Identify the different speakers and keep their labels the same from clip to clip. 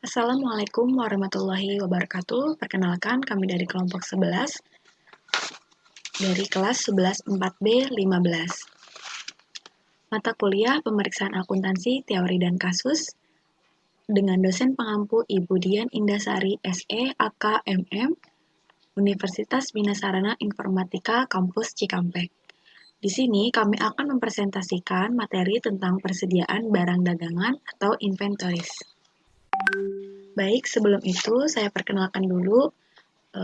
Speaker 1: Assalamualaikum warahmatullahi wabarakatuh. Perkenalkan, kami dari kelompok 11 dari kelas 11 4B 15. Mata kuliah Pemeriksaan Akuntansi, Teori dan Kasus dengan dosen pengampu Ibu Dian Indasari SE AK MM, Universitas Bina Sarana Informatika Kampus Cikampek. Di sini kami akan mempresentasikan materi tentang persediaan barang dagangan atau inventories. Baik, sebelum itu saya perkenalkan dulu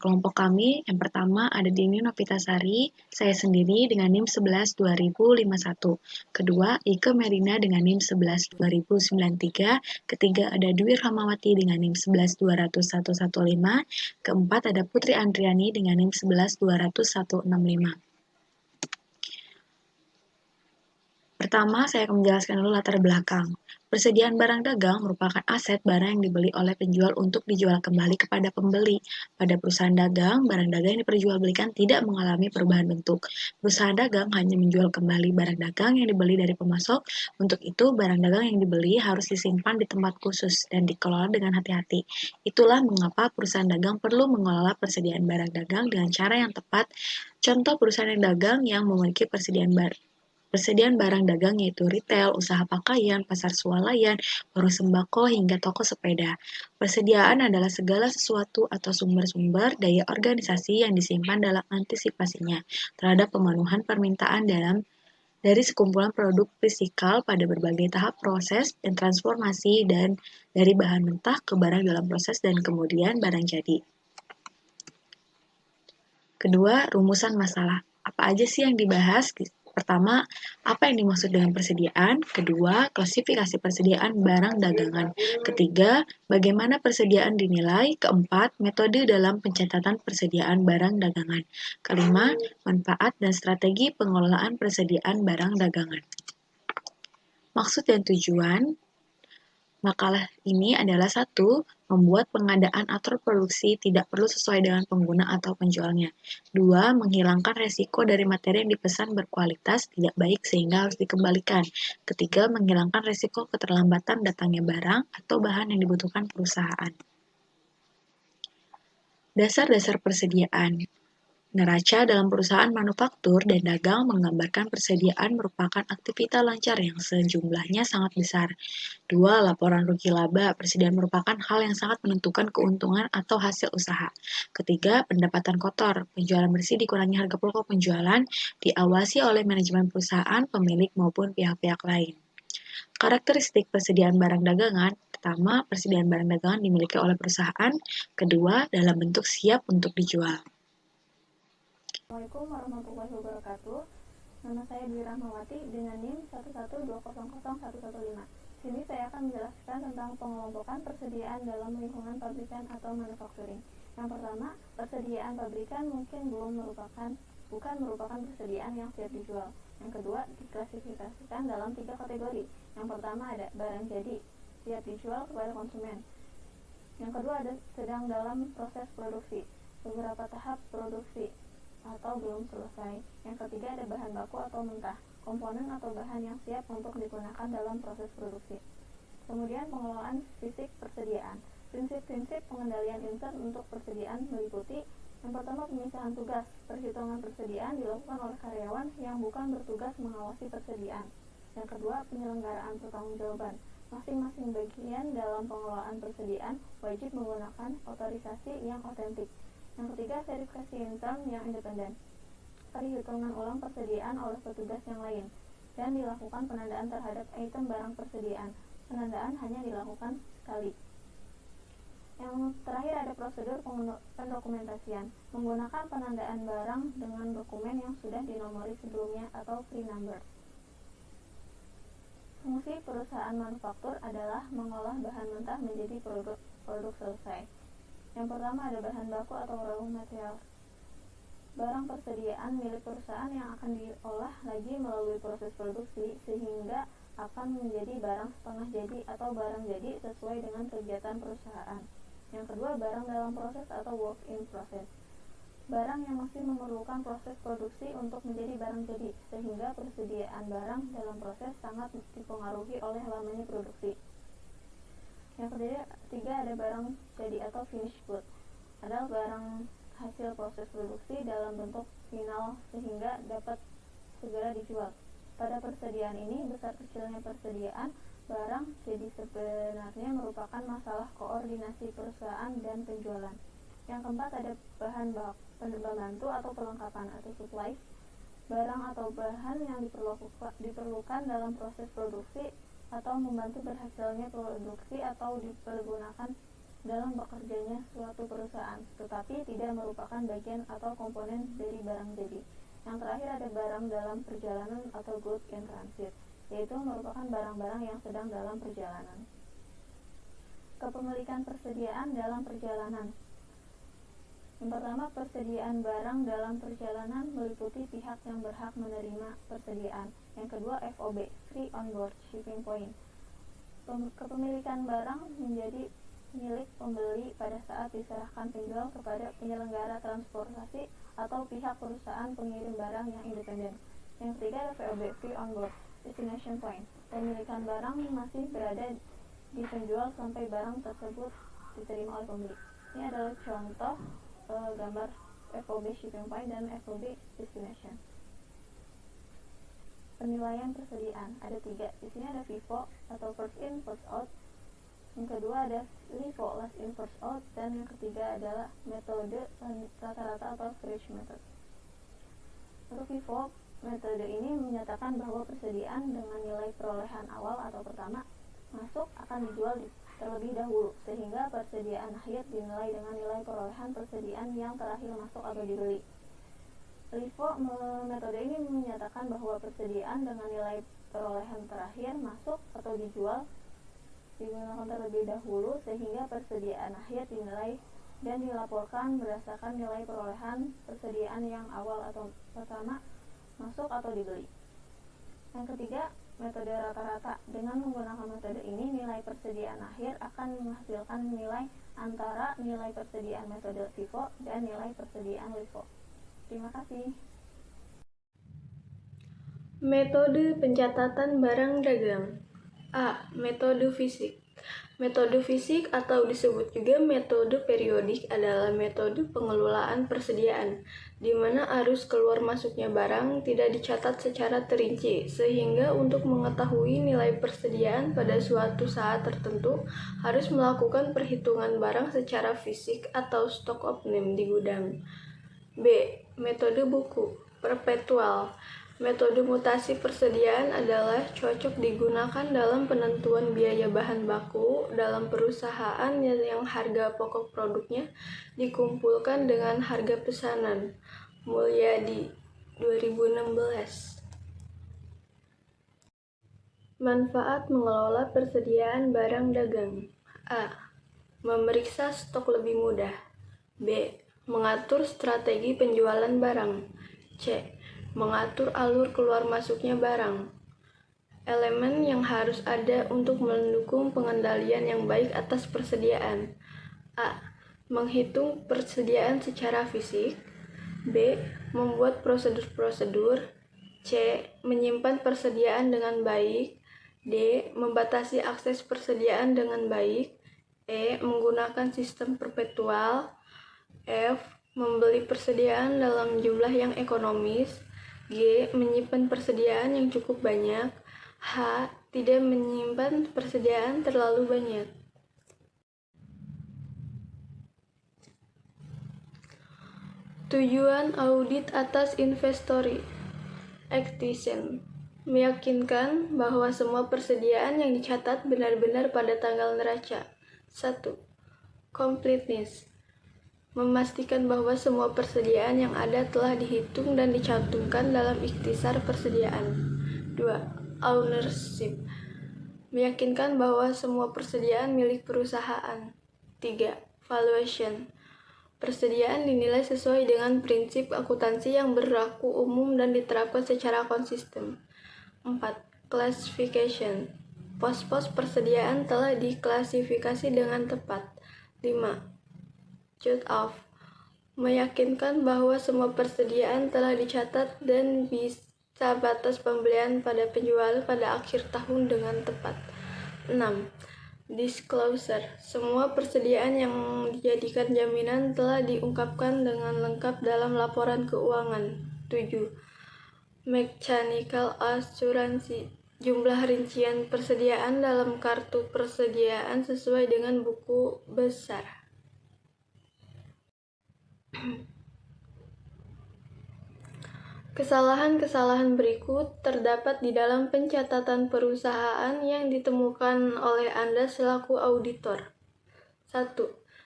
Speaker 1: kelompok kami. Yang pertama ada Dini Novitasari, saya sendiri dengan NIM 11 2051. Kedua, Ike Merina dengan NIM 11 2093. Ketiga ada Dwi Rahmawati dengan NIM 11 20115. Keempat ada Putri Andriani dengan NIM 11 20165. Pertama, saya akan menjelaskan dulu latar belakang. Persediaan barang dagang merupakan aset barang yang dibeli oleh penjual untuk dijual kembali kepada pembeli. Pada perusahaan dagang, barang dagang yang diperjualbelikan tidak mengalami perubahan bentuk. Perusahaan dagang hanya menjual kembali barang dagang yang dibeli dari pemasok. Untuk itu, barang dagang yang dibeli harus disimpan di tempat khusus dan dikelola dengan hati-hati. Itulah mengapa perusahaan dagang perlu mengelola persediaan barang dagang dengan cara yang tepat. Contoh perusahaan yang dagang yang memiliki persediaan barang dagang yaitu retail, usaha pakaian, pasar swalayan, warung sembako, hingga toko sepeda. Persediaan adalah segala sesuatu atau sumber-sumber daya organisasi yang disimpan dalam antisipasinya terhadap pemenuhan permintaan dari sekumpulan produk fisikal pada berbagai tahap proses dan transformasi dan dari bahan mentah ke barang dalam proses dan kemudian barang jadi. Kedua, rumusan masalah. Apa aja sih yang dibahas? Pertama, apa yang dimaksud dengan persediaan? Kedua, klasifikasi persediaan barang dagangan. Ketiga, bagaimana persediaan dinilai? Keempat, metode dalam pencatatan persediaan barang dagangan. Kelima, manfaat dan strategi pengelolaan persediaan barang dagangan. Maksud dan tujuan makalah ini adalah satu, membuat pengadaan atau produksi tidak perlu sesuai dengan pengguna atau penjualnya. Dua, menghilangkan resiko dari materi yang dipesan berkualitas tidak baik sehingga harus dikembalikan. Ketiga, menghilangkan resiko keterlambatan datangnya barang atau bahan yang dibutuhkan perusahaan. Dasar-dasar persediaan. Neraca dalam perusahaan manufaktur dan dagang menggambarkan persediaan merupakan aktivitas lancar yang sejumlahnya sangat besar. Dua, laporan rugi laba. Persediaan merupakan hal yang sangat menentukan keuntungan atau hasil usaha. Ketiga, pendapatan kotor. Penjualan bersih dikurangi harga pokok penjualan, diawasi oleh manajemen perusahaan, pemilik maupun pihak-pihak lain. Karakteristik persediaan barang dagangan. Pertama, persediaan barang dagangan dimiliki oleh perusahaan. Kedua, dalam bentuk siap untuk dijual.
Speaker 2: Assalamualaikum warahmatullahi wabarakatuh. Nama saya Dwi Rahmawati dengan NIM 112001115. Sini saya akan menjelaskan tentang pengelompokan persediaan dalam lingkungan pabrikan atau manufacturing. Yang pertama, persediaan pabrikan mungkin bukan merupakan persediaan yang siap dijual. Yang kedua, diklasifikasikan dalam 3 kategori. Yang pertama ada barang jadi, siap dijual kepada konsumen. Yang kedua ada sedang dalam proses produksi, beberapa tahap produksi atau belum selesai. Yang ketiga ada bahan baku atau mentah, komponen atau bahan yang siap untuk digunakan dalam proses produksi. Kemudian pengelolaan fisik persediaan. Prinsip-prinsip pengendalian intern untuk persediaan meliputi yang pertama pemisahan tugas. Perhitungan persediaan dilakukan oleh karyawan yang bukan bertugas mengawasi persediaan. Yang kedua penyelenggaraan pertanggungjawaban. Masing-masing bagian dalam pengelolaan persediaan wajib menggunakan otorisasi yang otentik. Yang ketiga, verifikasi intern yang independen. Perhitungan ulang persediaan oleh petugas yang lain. Dan dilakukan penandaan terhadap item barang persediaan. Penandaan hanya dilakukan sekali. Yang terakhir ada prosedur pendokumentasian. Menggunakan penandaan barang dengan dokumen yang sudah dinomori sebelumnya atau pre-number. Fungsi perusahaan manufaktur adalah mengolah bahan mentah menjadi produk selesai. Yang pertama ada bahan baku atau raw material. Barang persediaan milik perusahaan yang akan diolah lagi melalui proses produksi sehingga akan menjadi barang setengah jadi atau barang jadi sesuai dengan kegiatan perusahaan. Yang kedua, barang dalam proses atau work in process. Barang yang masih memerlukan proses produksi untuk menjadi barang jadi, sehingga persediaan barang dalam proses sangat dipengaruhi oleh lamanya produksi. Yang ketiga ada barang jadi atau finished good, adalah barang hasil proses produksi dalam bentuk final sehingga dapat segera dijual. Pada persediaan ini, besar kecilnya persediaan barang jadi sebenarnya merupakan masalah koordinasi perusahaan dan penjualan. Yang keempat ada bahan pembantu atau perlengkapan atau supplies, barang atau bahan yang diperlukan dalam proses produksi atau membantu berhasilnya produksi atau dipergunakan dalam bekerjanya suatu perusahaan, tetapi tidak merupakan bagian atau komponen dari barang jadi. Yang terakhir ada barang dalam perjalanan atau goods in transit, yaitu merupakan barang-barang yang sedang dalam perjalanan. Kepemilikan persediaan dalam perjalanan. Yang pertama, persediaan barang dalam perjalanan meliputi pihak yang berhak menerima persediaan. Yang kedua, FOB, Free on Board Shipping Point. Kepemilikan barang menjadi milik pembeli pada saat diserahkan penjual kepada penyelenggara transportasi atau pihak perusahaan pengirim barang yang independen. Yang ketiga ada VOB, Free on Board Destination Point. Pemilikan barang masih berada di penjual sampai barang tersebut diterima oleh pembeli. Ini adalah contoh gambar FOB Shipping Point dan FOB Destination. Penilaian persediaan ada 3. Di sini ada FIFO atau first in first out. Yang kedua ada LIFO, last in first out, dan yang ketiga adalah metode rata-rata atau average method. Untuk FIFO, metode ini menyatakan bahwa persediaan dengan nilai perolehan awal atau pertama masuk akan dijual terlebih dahulu, sehingga persediaan akhir dinilai dengan nilai perolehan persediaan yang terakhir masuk atau dibeli. LIFO metode ini menyatakan bahwa persediaan dengan nilai perolehan terakhir masuk atau dijual digunakan terlebih dahulu, sehingga persediaan akhir dinilai dan dilaporkan berdasarkan nilai perolehan persediaan yang awal atau pertama masuk atau dibeli. Yang ketiga, metode rata-rata. Dengan menggunakan metode ini, nilai persediaan akhir akan menghasilkan nilai antara nilai persediaan metode FIFO dan nilai persediaan LIFO. Terima kasih.
Speaker 3: Metode pencatatan barang dagang. A. Metode fisik. Metode fisik atau disebut juga metode periodik adalah metode pengelolaan persediaan, di mana arus keluar masuknya barang tidak dicatat secara terinci, sehingga untuk mengetahui nilai persediaan pada suatu saat tertentu harus melakukan perhitungan barang secara fisik atau stock opening di gudang. B. Metode buku perpetual. Metode mutasi persediaan adalah cocok digunakan dalam penentuan biaya bahan baku dalam perusahaan yang harga pokok produknya dikumpulkan dengan harga pesanan. Mulyadi, 2016. Manfaat mengelola persediaan barang dagang. A. Memeriksa stok lebih mudah. B. Mengatur strategi penjualan barang. C. Mengatur alur keluar masuknya barang. Elemen yang harus ada untuk mendukung pengendalian yang baik atas persediaan. A. Menghitung persediaan secara fisik. B. Membuat prosedur-prosedur. C. Menyimpan persediaan dengan baik. D. Membatasi akses persediaan dengan baik. E. Menggunakan sistem perpetual. F. Membeli persediaan dalam jumlah yang ekonomis. G. Menyimpan persediaan yang cukup banyak. H. Tidak menyimpan persediaan terlalu banyak. Tujuan audit atas inventory acquisition meyakinkan bahwa semua persediaan yang dicatat benar-benar pada tanggal neraca. 1. Completeness memastikan bahwa semua persediaan yang ada telah dihitung dan dicantumkan dalam ikhtisar persediaan. 2. Ownership meyakinkan bahwa semua persediaan milik perusahaan. 3. Valuation persediaan dinilai sesuai dengan prinsip akuntansi yang berlaku umum dan diterapkan secara konsisten. 4. Classification pos-pos persediaan telah diklasifikasi dengan tepat. 5. Cut-off meyakinkan bahwa semua persediaan telah dicatat dan bisa batas pembelian pada penjual pada akhir tahun dengan tepat. 6. Disclosure. Semua persediaan yang dijadikan jaminan telah diungkapkan dengan lengkap dalam laporan keuangan. 7. Mechanical asuransi. Jumlah rincian persediaan dalam kartu persediaan sesuai dengan buku besar. Kesalahan-kesalahan berikut terdapat di dalam pencatatan perusahaan yang ditemukan oleh Anda selaku auditor. 1.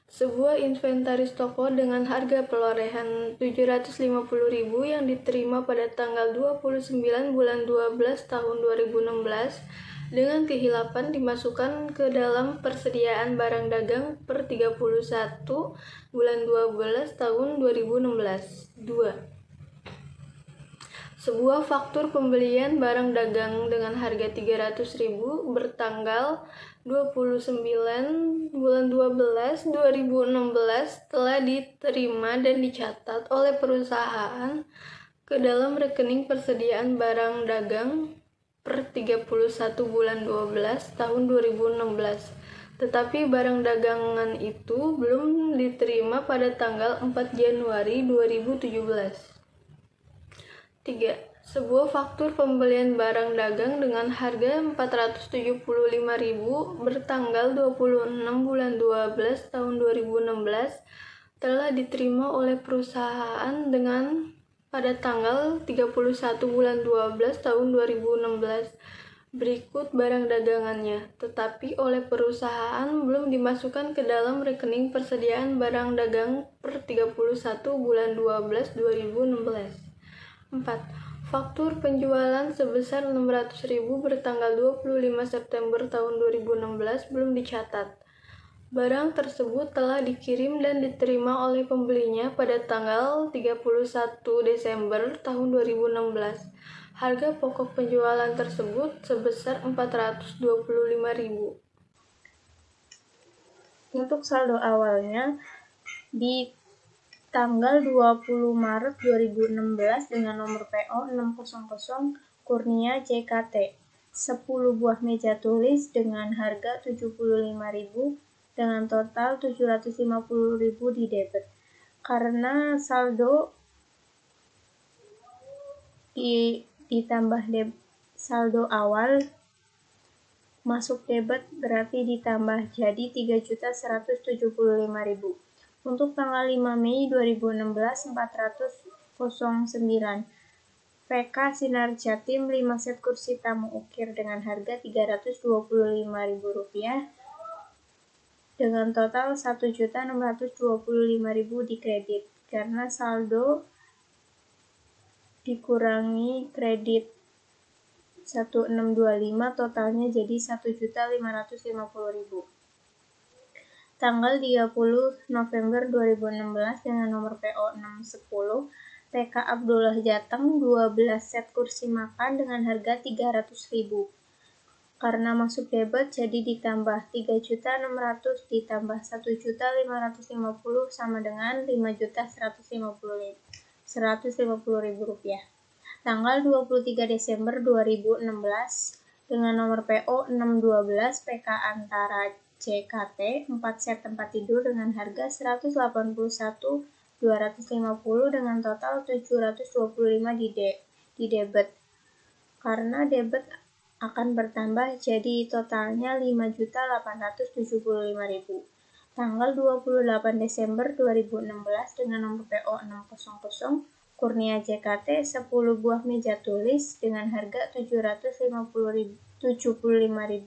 Speaker 3: Sebuah inventaris toko dengan harga perolehan 750.000 yang diterima pada tanggal 29 bulan 12 tahun 2016 dengan kehilapan dimasukkan ke dalam persediaan barang dagang per 31 bulan 12 tahun 2016. 2. Sebuah faktur pembelian barang dagang dengan harga 300.000 bertanggal 29 bulan 12 2016 telah diterima dan dicatat oleh perusahaan ke dalam rekening persediaan barang dagang per 31 bulan 12 tahun 2016. Tetapi barang dagangan itu belum diterima pada tanggal 4 Januari 2017. 3. Sebuah faktur pembelian barang dagang dengan harga 475.000 bertanggal 26 bulan 12 tahun 2016 telah diterima oleh perusahaan dengan pada tanggal 31 bulan 12 tahun 2016. Berikut barang dagangannya, tetapi oleh perusahaan belum dimasukkan ke dalam rekening persediaan barang dagang per 31 bulan 12 2016. 4. Faktur penjualan sebesar 600.000 bertanggal 25 September tahun 2016 belum dicatat. Barang tersebut telah dikirim dan diterima oleh pembelinya pada tanggal 31 Desember tahun 2016. Harga pokok penjualan tersebut sebesar 425.000.
Speaker 4: Untuk saldo awalnya di tanggal 20 Maret 2016 dengan nomor PO 600 Kurnia JKT 10 buah meja tulis dengan harga 75.000 dengan total 750.000 di debit. Karena saldo ditambah saldo awal masuk debit berarti ditambah jadi 3.175.000. Untuk tanggal 5 Mei 2016 409 PK Sinar Jatim 5 set kursi tamu ukir dengan harga Rp325.000 dengan total Rp1.625.000 di kredit karena saldo dikurangi kredit 1625 totalnya jadi Rp1.550.000. Tanggal 30 November 2016 dengan nomor PO 610 PK Abdullah Jateng 12 set kursi makan dengan harga Rp300.000. Karena masuk debit jadi ditambah 3.600 ditambah 1.550 sama dengan Rp5.150.000. Tanggal 23 Desember 2016 dengan nomor PO 612 PK Antara JKT 4 set tempat tidur dengan harga Rp181.250 dengan total Rp725 di debit. Karena debit akan bertambah jadi totalnya Rp5.875.000. Tanggal 28 Desember 2016 dengan nomor PO 600 Kurnia JKT 10 buah meja tulis dengan harga Rp755.000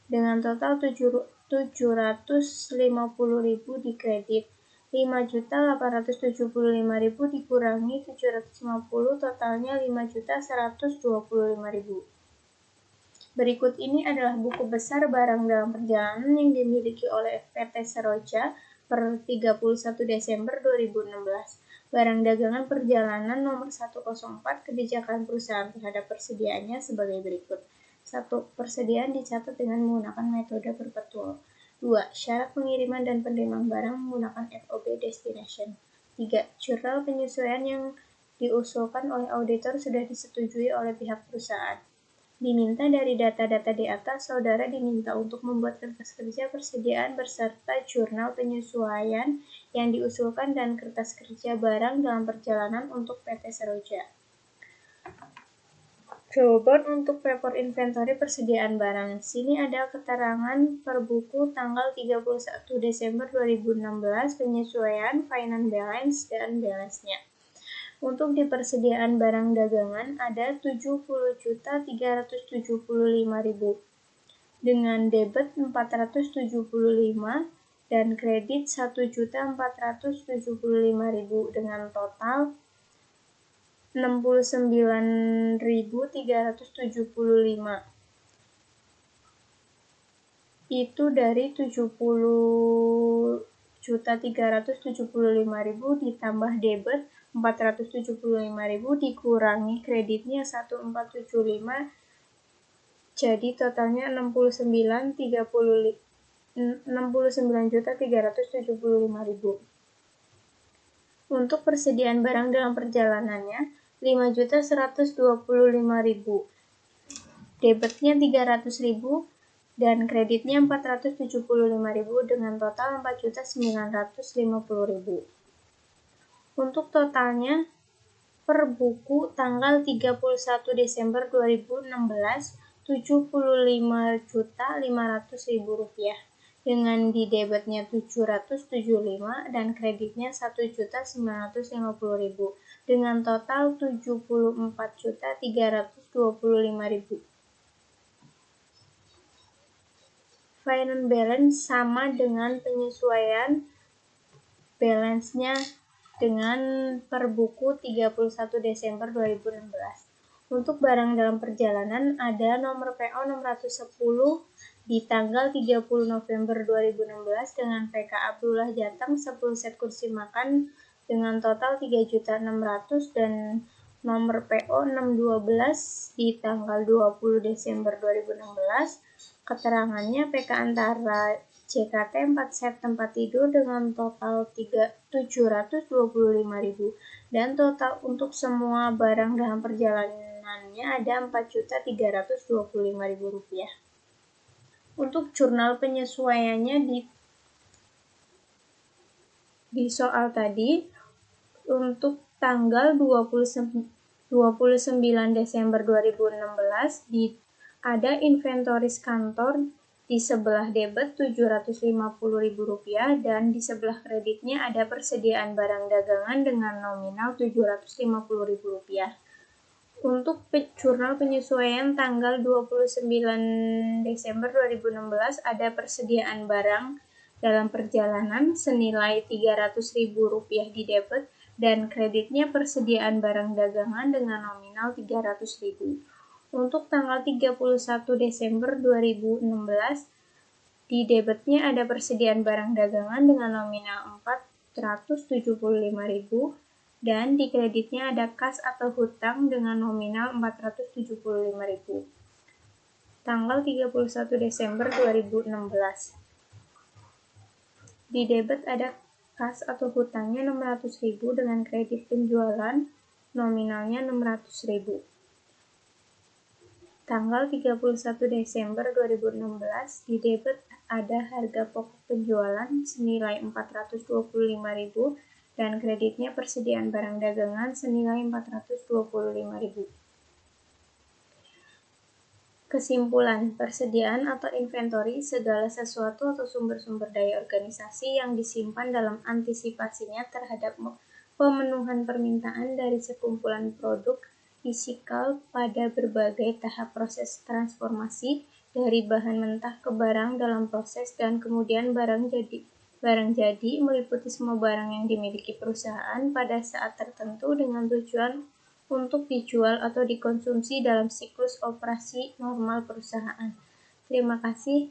Speaker 4: dengan total Rp750.000 di kredit. Rp5.875.000 dikurangi Rp750 totalnya Rp5.125.000. Berikut ini adalah buku besar barang dalam perjalanan yang dimiliki oleh PT Seroja per 31 Desember 2016. Barang dagangan perjalanan nomor 104 kebijakan perusahaan terhadap persediaannya sebagai berikut. 1. Persediaan dicatat dengan menggunakan metode perpetual. 2. Syarat pengiriman dan penerimaan barang menggunakan FOB destination. 3. Jurnal penyesuaian yang diusulkan oleh auditor sudah disetujui oleh pihak perusahaan. Diminta dari data-data di atas, saudara diminta untuk membuat kertas kerja persediaan beserta jurnal penyesuaian yang diusulkan dan kertas kerja barang dalam perjalanan untuk PT Seroja. Jawaban untuk paper inventory persediaan barang. Sini ada keterangan per buku tanggal 31 Desember 2016, penyesuaian, final balance, dan balance-nya. Untuk di persediaan barang dagangan ada 70.375.000 dengan debit 475 dan kredit 1.475.000 dengan total 69.375. Itu dari 70.375.000 ditambah debit 475.000 dikurangi kreditnya 1475, jadi totalnya 69.375.000. Untuk persediaan barang dalam perjalanannya 5.125.000, debitnya 300.000 dan kreditnya 475.000 dengan total 4.950.000. Untuk totalnya per buku tanggal 31 Desember 2016 Rp75.500.000 dengan di debitnya 775 dan kreditnya 1.950.000 dengan total 74.325.000. Final balance sama dengan penyesuaian balance-nya dengan per buku 31 Desember 2016. Untuk barang dalam perjalanan ada nomor PO 610 di tanggal 30 November 2016 dengan PK Abdullah Jateng 10 set kursi makan dengan total 3.600.000 dan nomor PO 612 di tanggal 20 Desember 2016. Keterangannya PK antara JKT 4 set tempat tidur dengan total 725.000 dan total untuk semua barang dalam perjalanannya ada 4.325.000 rupiah. Untuk jurnal penyesuaiannya di soal tadi untuk tanggal 29 Desember 2016 ada inventoris kantor di sebelah debit Rp750.000 dan di sebelah kreditnya ada persediaan barang dagangan dengan nominal Rp750.000. Untuk jurnal penyesuaian tanggal 29 Desember 2016 ada persediaan barang dalam perjalanan senilai Rp300.000 di debit dan kreditnya persediaan barang dagangan dengan nominal Rp300.000. Untuk tanggal 31 Desember 2016, di debitnya ada persediaan barang dagangan dengan nominal Rp475.000 dan di kreditnya ada kas atau hutang dengan nominal Rp475.000. Tanggal 31 Desember 2016. Di debit ada kas atau hutangnya Rp600.000 dengan kredit penjualan nominalnya Rp600.000. Tanggal 31 Desember 2016, di debit ada harga pokok penjualan senilai Rp425.000 dan kreditnya persediaan barang dagangan senilai Rp425.000. Kesimpulan, persediaan atau inventory segala sesuatu atau sumber-sumber daya organisasi yang disimpan dalam antisipasinya terhadap pemenuhan permintaan dari sekumpulan produk fisikal pada berbagai tahap proses transformasi dari bahan mentah ke barang dalam proses dan kemudian barang jadi meliputi semua barang yang dimiliki perusahaan pada saat tertentu dengan tujuan untuk dijual atau dikonsumsi dalam siklus operasi normal perusahaan. Terima kasih.